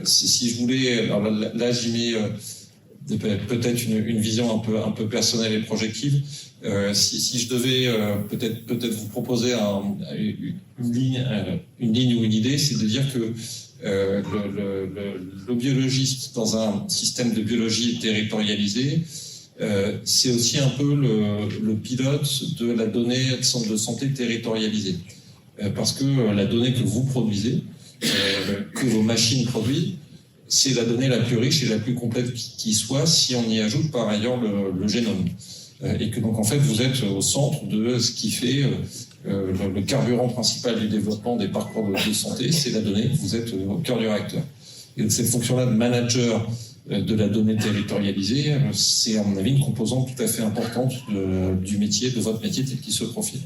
Speaker 3: Si je voulais, alors là j'y mets peut-être une vision un peu personnelle et projective. Si je devais peut-être vous proposer une ligne ou une idée, c'est de dire que le biologiste dans un système de biologie territorialisé, c'est aussi un peu le pilote de la donnée de centre de santé territorialisée. Parce que la donnée que vous produisez, que vos machines produisent, c'est la donnée la plus riche et la plus complète qui soit si on y ajoute par ailleurs le génome. Et que donc en fait vous êtes au centre de ce qui fait le carburant principal du développement des parcours de santé, c'est la donnée, vous êtes au cœur du réacteur. Et donc cette fonction-là de manager de la donnée territorialisée, c'est à mon avis une composante tout à fait importante du métier, de votre métier tel qu'il se profile.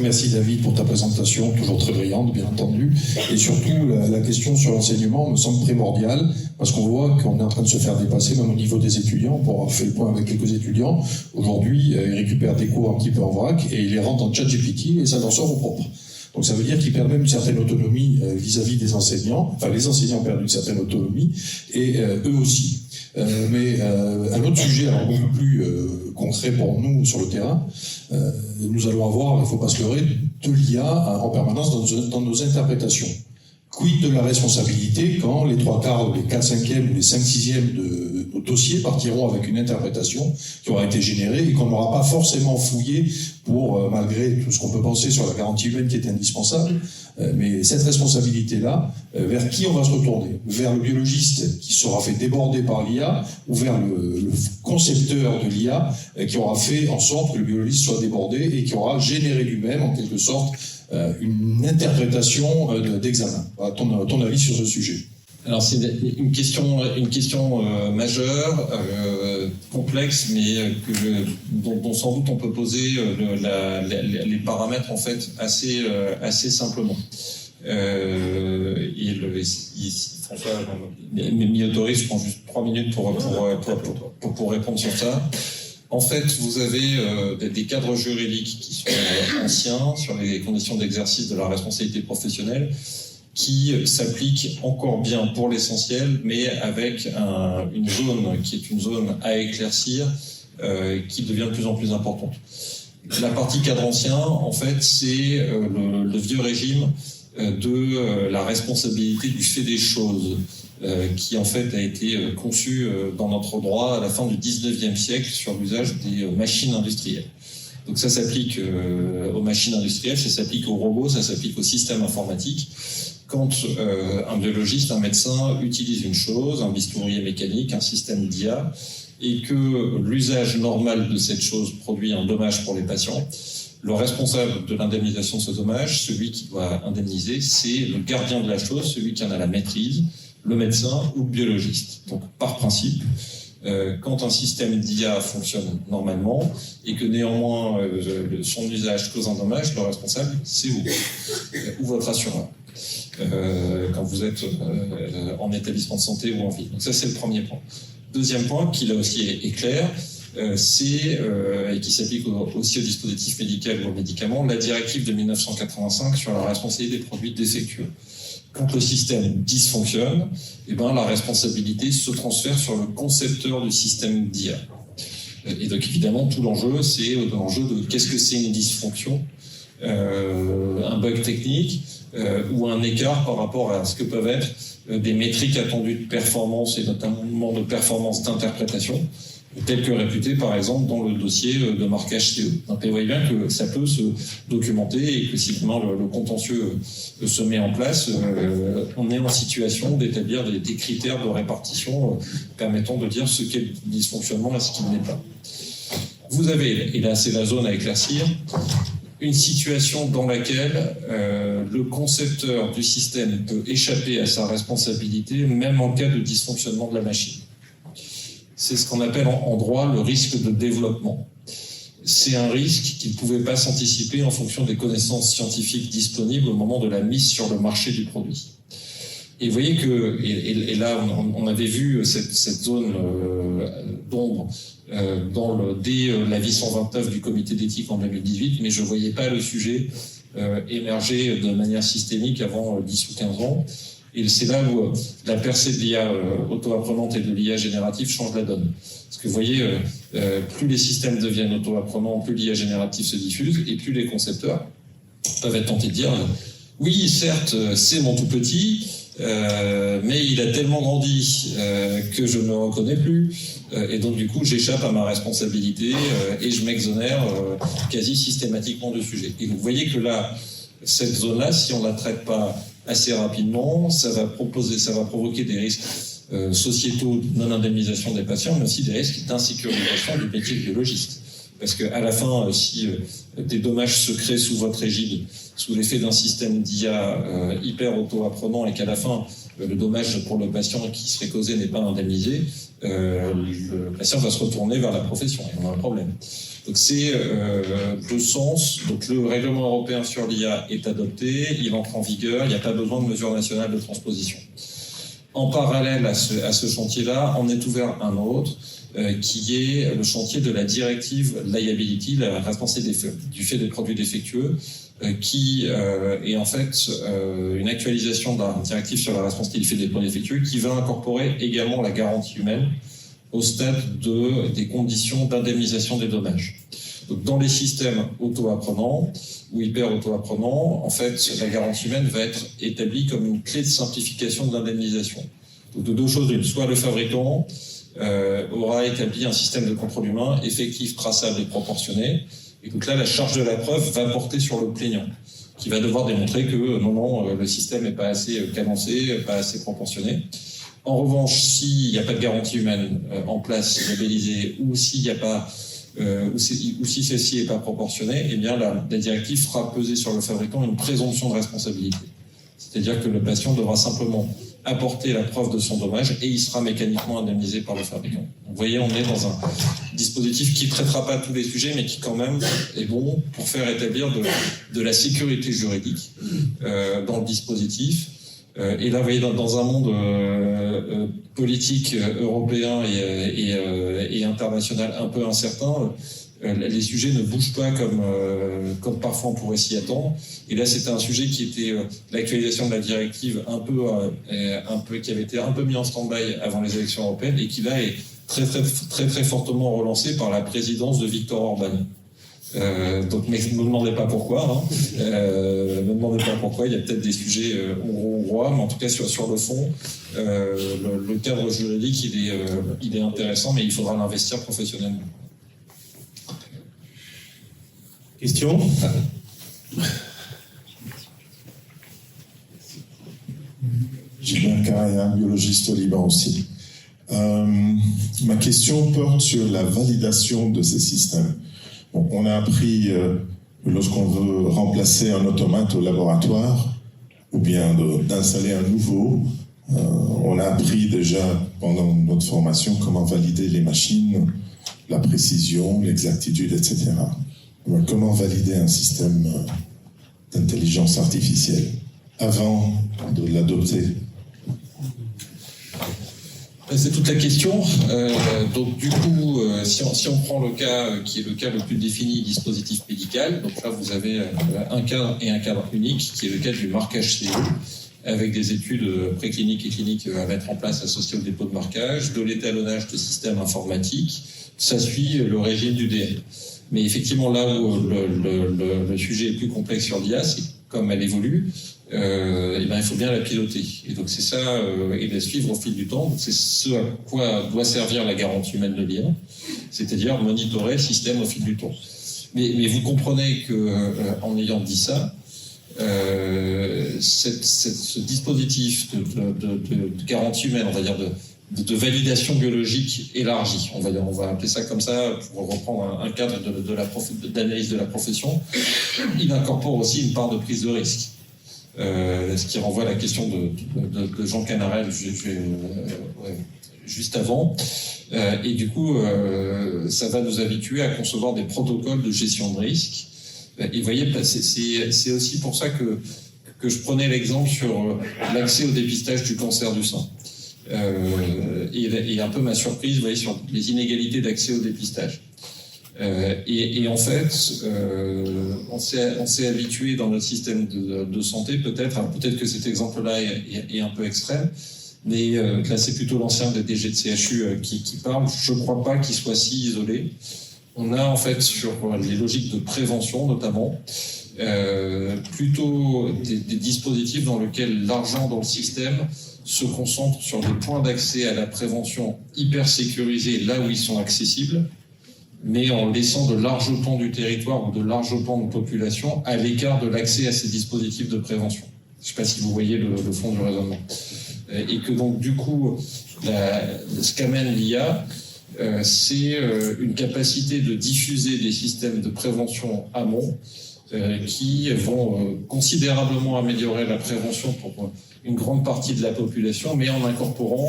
Speaker 5: Merci David pour ta présentation, toujours très brillante, bien entendu. Et surtout, la question sur l'enseignement me semble primordiale, parce qu'on voit qu'on est en train de se faire dépasser, même au niveau des étudiants, pour avoir fait le point avec quelques étudiants. Aujourd'hui, ils récupèrent des cours un petit peu en vrac, et ils les rentrent en ChatGPT, et ça leur sort au propre. Donc ça veut dire qu'ils perdent même une certaine autonomie vis-à-vis des enseignants, enfin les enseignants perdent une certaine autonomie, et eux aussi. Mais un autre sujet, alors beaucoup plus concret pour nous sur le terrain, nous allons avoir, il ne faut pas se leurrer, de l'IA en permanence dans nos interprétations. Quid de la responsabilité quand les 3/4, les 4/5e ou les 5/6e de nos dossiers partiront avec une interprétation qui aura été générée et qu'on n'aura pas forcément fouillé pour, malgré tout ce qu'on peut penser sur la garantie humaine qui est indispensable, mais cette responsabilité-là, vers qui on va se retourner? Vers le biologiste qui sera fait déborder par l'IA ou vers le concepteur de l'IA qui aura fait en sorte que le biologiste soit débordé et qui aura généré lui-même, en quelque sorte, une interprétation d'examen. Ton avis sur ce sujet?
Speaker 3: Alors c'est une question majeure, complexe, mais dont sans doute on peut poser les paramètres en fait assez simplement. François m'y autorise, je prends juste 3 minutes pour répondre sur ça. En fait, vous avez des cadres juridiques qui sont anciens sur les conditions d'exercice de la responsabilité professionnelle qui s'appliquent encore bien pour l'essentiel, mais avec une zone qui est une zone à éclaircir qui devient de plus en plus importante. La partie cadre ancien, en fait, c'est le vieux régime de la responsabilité du fait des choses, qui en fait a été conçu dans notre droit à la fin du 19e siècle sur l'usage des machines industrielles. Donc ça s'applique aux machines industrielles, ça s'applique aux robots, ça s'applique aux systèmes informatiques. Quand un biologiste, un médecin utilise une chose, un bistourier mécanique, un système d'IA, et que l'usage normal de cette chose produit un dommage pour les patients, le responsable de l'indemnisation de ce dommage, celui qui doit indemniser, c'est le gardien de la chose, celui qui en a la maîtrise, le médecin ou le biologiste. Donc, par principe, quand un système d'IA fonctionne normalement et que néanmoins son usage cause un dommage, le responsable, c'est vous ou votre assureur. Quand vous êtes en établissement de santé ou en ville. Donc ça, c'est le premier point. Deuxième point, qui là aussi est clair, et qui s'applique aussi au dispositif médical ou aux médicaments, la directive de 1985 sur la responsabilité des produits défectueux. Quand le système dysfonctionne, la responsabilité se transfère sur le concepteur du système d'IA. Et donc évidemment, tout l'enjeu, c'est l'enjeu de qu'est-ce que c'est une dysfonction, un bug technique, ou un écart par rapport à ce que peuvent être des métriques attendues de performance et notamment de performance d'interprétation tel que réputé par exemple dans le dossier de marquage CE. Donc vous voyez bien que ça peut se documenter et que si vraiment le contentieux se met en place, on est en situation d'établir des critères de répartition permettant de dire ce qu'est le dysfonctionnement et ce qui ne l'est pas. Vous avez, et là c'est la zone à éclaircir, une situation dans laquelle le concepteur du système peut échapper à sa responsabilité même en cas de dysfonctionnement de la machine. C'est ce qu'on appelle en droit le risque de développement. C'est un risque qui ne pouvait pas s'anticiper en fonction des connaissances scientifiques disponibles au moment de la mise sur le marché du produit. Et vous voyez que, et là on avait vu cette zone d'ombre dès l'avis 129 du comité d'éthique en 2018, mais je ne voyais pas le sujet émerger de manière systémique avant 10 ou 15 ans. Et c'est là où la percée de l'IA auto-apprenante et de l'IA générative change la donne. Parce que vous voyez, plus les systèmes deviennent auto-apprenants, plus l'IA générative se diffuse, et plus les concepteurs peuvent être tentés de dire « Oui, certes, c'est mon tout petit, mais il a tellement grandi que je ne me reconnais plus, et donc du coup j'échappe à ma responsabilité et je m'exonère quasi systématiquement de sujet. » Et vous voyez que là, cette zone-là, si on ne la traite pas assez rapidement, ça va provoquer des risques sociétaux de non-indemnisation des patients, mais aussi des risques d'insécurisation du métier de biologiste. Parce qu'à la fin, si des dommages se créent sous votre égide, sous l'effet d'un système d'IA hyper auto-apprenant, et qu'à la fin, le dommage pour le patient qui serait causé n'est pas indemnisé, le patient va se retourner vers la profession, et on a un problème. Donc c'est le sens. Donc le règlement européen sur l'IA est adopté, il entre en vigueur, il n'y a pas besoin de mesures nationales de transposition. En parallèle à ce chantier-là, en est ouvert un autre, qui est le chantier de la directive liability, la responsabilité du fait des produits défectueux, qui est en fait une actualisation de la directive sur la responsabilité du fait des produits défectueux, qui va incorporer également la garantie humaine au stade des conditions d'indemnisation des dommages. Donc, dans les systèmes auto-apprenants ou hyper auto-apprenants, en fait, la garantie humaine va être établie comme une clé de simplification de l'indemnisation. Donc, de deux choses l'une, soit le fabricant aura établi un système de contrôle humain effectif, traçable et proportionné, et donc là, la charge de la preuve va porter sur le plaignant, qui va devoir démontrer que non, le système n'est pas assez cadencé, pas assez proportionné. En revanche, s'il n'y a pas de garantie humaine en place, labellisée, ou s'il n'y a pas, ou si celle-ci n'est pas proportionnée, eh bien la directive fera peser sur le fabricant une présomption de responsabilité. C'est-à-dire que le patient devra simplement apporter la preuve de son dommage et il sera mécaniquement indemnisé par le fabricant. Donc, vous voyez, on est dans un dispositif qui ne traitera pas tous les sujets, mais qui quand même est bon pour faire établir de la sécurité juridique dans le dispositif. Et là, vous voyez, dans un monde politique européen et international un peu incertain, les sujets ne bougent pas comme parfois on pourrait s'y attendre. Et là, c'était un sujet qui était l'actualisation de la directive qui avait été un peu mis en stand-by avant les élections européennes et qui là est très fortement relancé par la présidence de Viktor Orban. Donc, mais ne me demandez pas pourquoi. Me demandez pas pourquoi. Il y a peut-être des sujets hongrois, mais en tout cas sur le fond, le cadre juridique il est intéressant, mais il faudra l'investir professionnellement.
Speaker 1: Question ?
Speaker 6: Gilbert Caraya, biologiste au Liban aussi. Ma question porte sur la validation de ces systèmes. Bon, on a appris lorsqu'on veut remplacer un automate au laboratoire ou bien d'installer un nouveau, on a appris déjà pendant notre formation comment valider les machines, la précision, l'exactitude, etc. Comment valider un système d'intelligence artificielle avant de l'adopter?
Speaker 3: C'est toute la question. Donc du coup, si on prend le cas qui est le cas le plus défini, dispositif médical, donc là vous avez un cadre et un cadre unique qui est le cas du marquage CE, avec des études précliniques et cliniques à mettre en place associées au dépôt de marquage, de l'étalonnage de systèmes informatiques. Ça suit le régime du DM. Mais effectivement, là où le sujet est plus complexe sur l'IA, c'est comme elle évolue, il faut bien la piloter. Et donc c'est ça, et la suivre au fil du temps. Donc c'est ce à quoi doit servir la garantie humaine de l'IA, c'est-à-dire monitorer le système au fil du temps. Mais vous comprenez que, en ayant dit ça, ce dispositif de garantie humaine, on va dire de validation biologique élargie, on va appeler ça comme ça pour reprendre un cadre d'analyse de la profession, il incorpore aussi une part de prise de risque. Ce qui renvoie à la question de Jean Canarel juste avant. Et du coup, ça va nous habituer à concevoir des protocoles de gestion de risque. Et vous voyez, c'est aussi pour ça que je prenais l'exemple sur l'accès au dépistage du cancer du sein. Et un peu ma surprise, vous voyez, sur les inégalités d'accès au dépistage. Et en fait, on s'est habitué dans notre système de santé, peut-être que cet exemple-là est un peu extrême, mais là c'est plutôt l'ancien des DG de CHU qui parle. Je ne crois pas qu'il soit si isolé. On a en fait sur les logiques de prévention notamment, plutôt des dispositifs dans lesquels l'argent dans le système se concentre sur des points d'accès à la prévention hyper sécurisés là où ils sont accessibles, mais en laissant de larges pans du territoire ou de larges pans de population à l'écart de l'accès à ces dispositifs de prévention. Je ne sais pas si vous voyez le fond du raisonnement. Et que donc du coup, ce qu'amène l'IA, c'est une capacité de diffuser des systèmes de prévention amont qui vont considérablement améliorer la prévention pour une grande partie de la population, mais en incorporant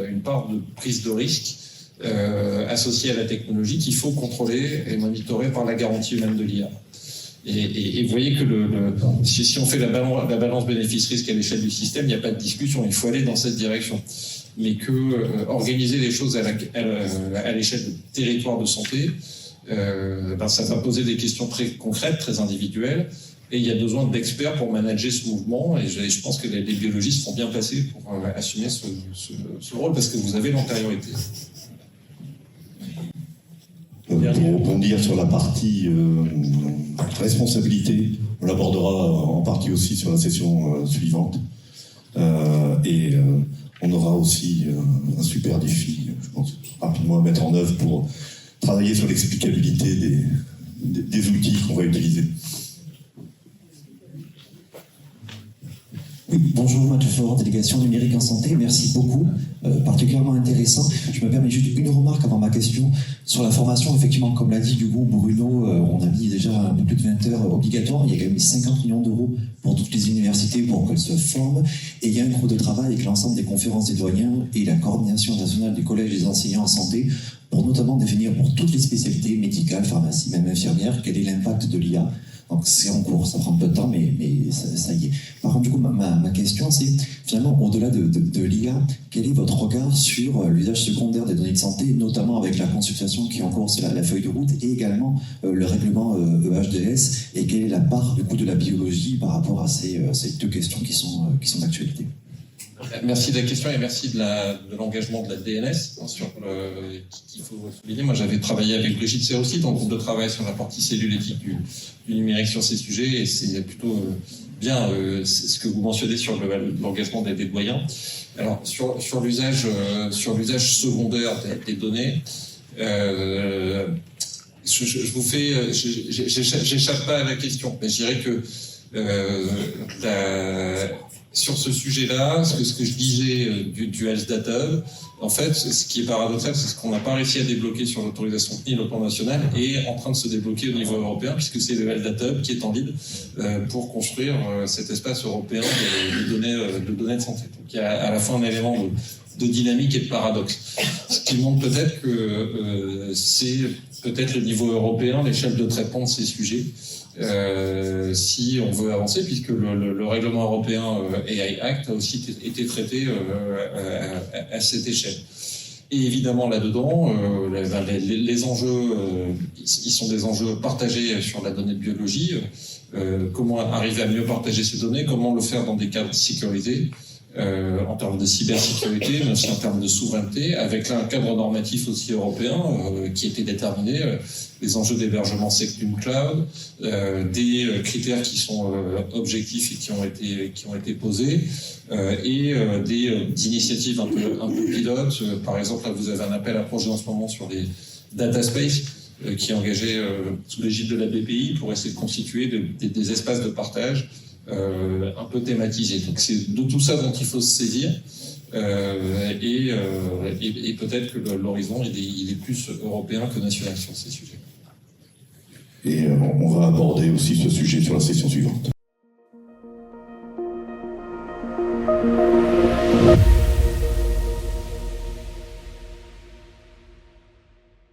Speaker 3: une part de prise de risque associée à la technologie qu'il faut contrôler et monitorer par la garantie humaine de l'IA. Et vous voyez que si on fait la balance bénéfice-risque à l'échelle du système, il n'y a pas de discussion, il faut aller dans cette direction. Mais que organiser les choses à l'échelle de territoire de santé, ça va poser des questions très concrètes, très individuelles, et il y a besoin d'experts pour manager ce mouvement, et je pense que les biologistes seront bien placés pour assumer ce rôle, parce que vous avez l'antériorité.
Speaker 2: Pour rebondir sur la partie responsabilité, on l'abordera en partie aussi sur la session suivante. On aura aussi un super défi, je pense, rapidement à mettre en œuvre pour travailler sur l'explicabilité des outils qu'on va utiliser.
Speaker 7: Oui, bonjour, Mathieu Florent, délégation numérique en santé. Merci beaucoup, particulièrement intéressant. Je me permets juste une remarque avant ma question sur la formation. Effectivement, comme l'a dit Hugo, Bruno, on a mis déjà un peu plus de 20 heures obligatoires. Il y a quand même 50 millions d'euros pour toutes les universités pour qu'elles se forment. Et il y a un groupe de travail avec l'ensemble des conférences des doyens et la coordination nationale des collèges des enseignants en santé pour notamment définir pour toutes les spécialités médicales, pharmacie, même infirmière, quel est l'impact de l'IA. Donc c'est en cours, ça prend un peu de temps, mais ça y est. Par contre, du coup, ma question, c'est finalement, au-delà de l'IA, quel est votre regard sur l'usage secondaire des données de santé, notamment avec la consultation qui est en cours, c'est la feuille de route, et également le règlement EHDS, et quelle est la part du coup de la biologie par rapport à ces deux questions qui sont d'actualité?
Speaker 3: Merci de la question et merci de l'engagement de la DNS qu'il faut souligner. Moi, j'avais travaillé avec Brigitte Serossi dans le groupe de travail sur la partie cellule éthique du numérique sur ces sujets, et c'est plutôt bien ce que vous mentionnez sur l'engagement des doyens. Alors, sur l'usage secondaire des données, j'échappe pas à la question, mais je dirais que sur ce sujet-là, ce que je disais du Health Data Hub, en fait, ce qui est paradoxal, c'est ce qu'on n'a pas réussi à débloquer sur l'autorisation CNIL au plan national et en train de se débloquer au niveau européen, puisque c'est le Health Data Hub qui est en lead pour construire cet espace européen de données de santé. Donc il y a à la fois un élément de dynamique et de paradoxe. Ce qui montre peut-être que c'est peut-être le niveau européen, l'échelle de traitement de ces sujets, si on veut avancer, puisque le règlement européen AI Act a aussi été traité à cette échelle. Et évidemment là-dedans, les enjeux, ils sont des enjeux partagés sur la donnée de biologie. Comment arriver à mieux partager ces données, comment le faire dans des cadres sécurisés, en termes de cybersécurité, mais aussi en termes de souveraineté, avec là un cadre normatif aussi européen qui était déterminé, les enjeux d'hébergement SecNum Cloud, des critères qui sont objectifs et qui ont été posés, et des initiatives un peu pilotes. Par exemple, là, vous avez un appel à projet en ce moment sur les data space qui est engagé sous l'égide de la BPI pour essayer de constituer des espaces de partage un peu thématisés. Donc c'est de tout ça dont il faut se saisir, et peut-être que l'horizon il est plus européen que national sur ces sujets.
Speaker 2: Et on va aborder aussi ce sujet sur la session suivante.